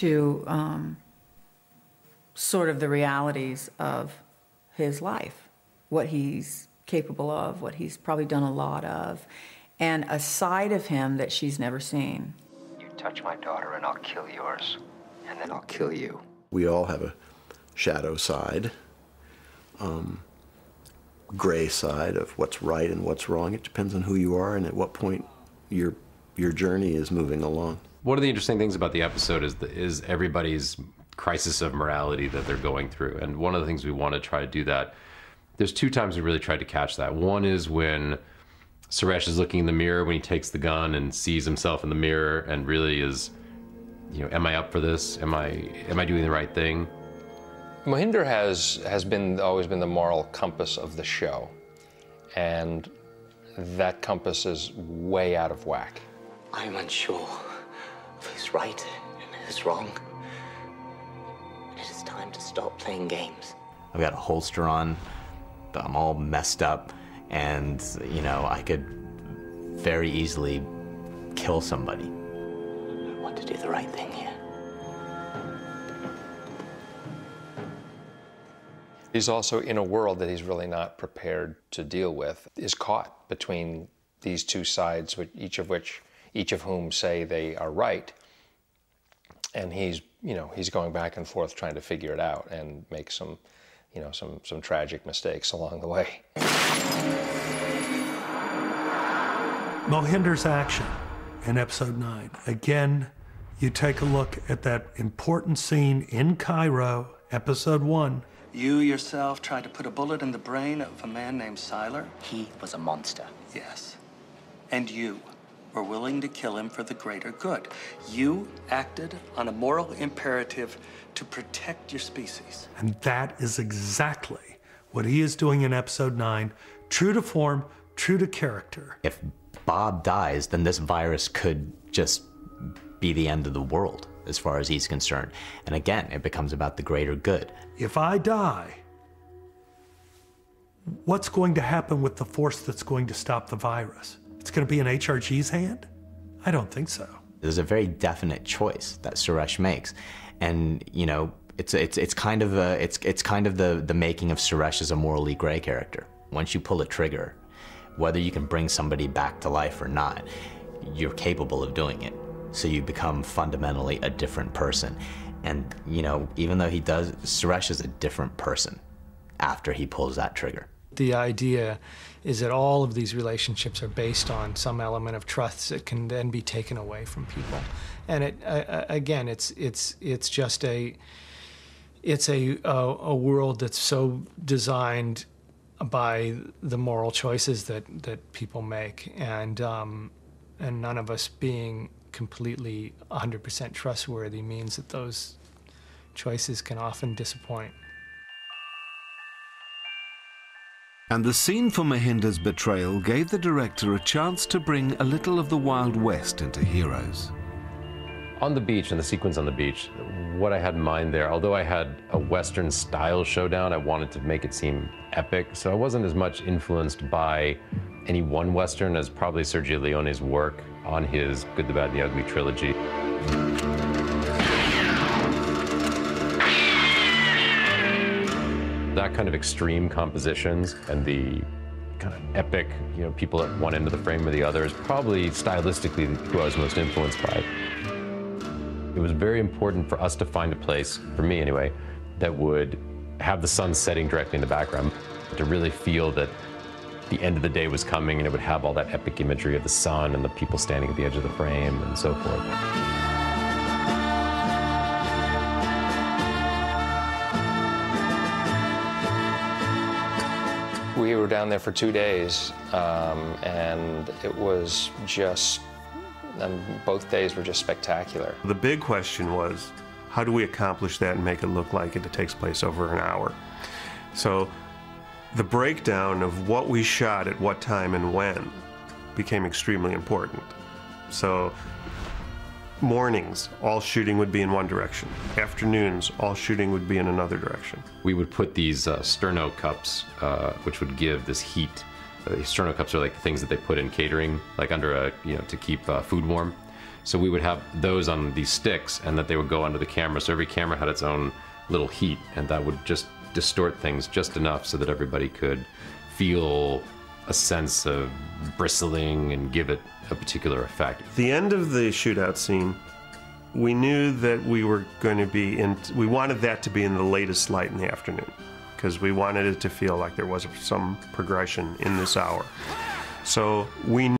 to sort of the realities of his life, what he's capable of, what he's probably done a lot of, and a side of him that she's never seen. You touch my daughter and I'll kill yours, and then I'll kill you. We all have a shadow side, gray side of what's right and what's wrong. It depends on who you are and at what point your journey is moving along. One of the interesting things about the episode is everybody's crisis of morality that they're going through. And one of the things we want to try to do that, there's two times we really tried to catch that. One is when Suresh is looking in the mirror when he takes the gun and sees himself in the mirror and really is, you know, am I up for this? Am I doing the right thing? Mohinder has always been the moral compass of the show, and that compass is way out of whack. I'm unsure of who's right and who's wrong. It is time to stop playing games. I've got a holster on, I'm all messed up, and, you know, I could very easily kill somebody. I want to do the right thing here. He's also in a world that he's really not prepared to deal with, is caught between these two sides, each of whom say they are right. And he's going back and forth trying to figure it out and make some tragic mistakes along the way. Mohinder's action in episode 9. Again, you take a look at that important scene in Cairo, episode 1. You yourself tried to put a bullet in the brain of a man named Seiler? He was a monster. Yes. And you were willing to kill him for the greater good. You acted on a moral imperative to protect your species. And that is exactly what he is doing in episode 9, true to form, true to character. If Bob dies, then this virus could just be the end of the world, as far as he's concerned. And again, it becomes about the greater good. If I die, what's going to happen with the force that's going to stop the virus? It's going to be in HRG's hand? I don't think so. There's a very definite choice that Suresh makes. And, you know, it's kind of the making of Suresh as a morally gray character. Once you pull a trigger, whether you can bring somebody back to life or not, you're capable of doing it. So you become fundamentally a different person. And, you know, even though Suresh is a different person after he pulls that trigger. The idea is that all of these relationships are based on some element of trust that can then be taken away from people. And again, it's just a world that's so designed by the moral choices that people make, and none of us being completely 100% trustworthy means that those choices can often disappoint. And the scene for Mohinder's betrayal gave the director a chance to bring a little of the Wild West into Heroes. On the beach, and the sequence on the beach, what I had in mind there, although I had a Western-style showdown, I wanted to make it seem epic, so I wasn't as much influenced by any one Western as probably Sergio Leone's work on his Good, the Bad, and the Ugly trilogy. That kind of extreme compositions and the kind of epic, you know, people at one end of the frame or the other is probably stylistically who I was most influenced by. It was very important for us to find a place, for me anyway, that would have the sun setting directly in the background, to really feel that the end of the day was coming, and it would have all that epic imagery of the sun and the people standing at the edge of the frame and so forth. We were down there for 2 days, and it was just, both days were just spectacular. The big question was, how do we accomplish that and make it look like it takes place over an hour? So the breakdown of what we shot at what time and when became extremely important. So mornings, all shooting would be in one direction. Afternoons, all shooting would be in another direction. We would put these sterno cups, which would give this heat. These sterno cups are like the things that they put in catering, like under a, you know, to keep food warm. So we would have those on these sticks, and that they would go under the camera. So every camera had its own little heat, and that would just distort things just enough so that everybody could feel a sense of bristling and give it a particular effect. At the end of the shootout scene, we knew that we were going to be in, we wanted that to be in the latest light in the afternoon, because we wanted it to feel like there was some progression in this hour. So we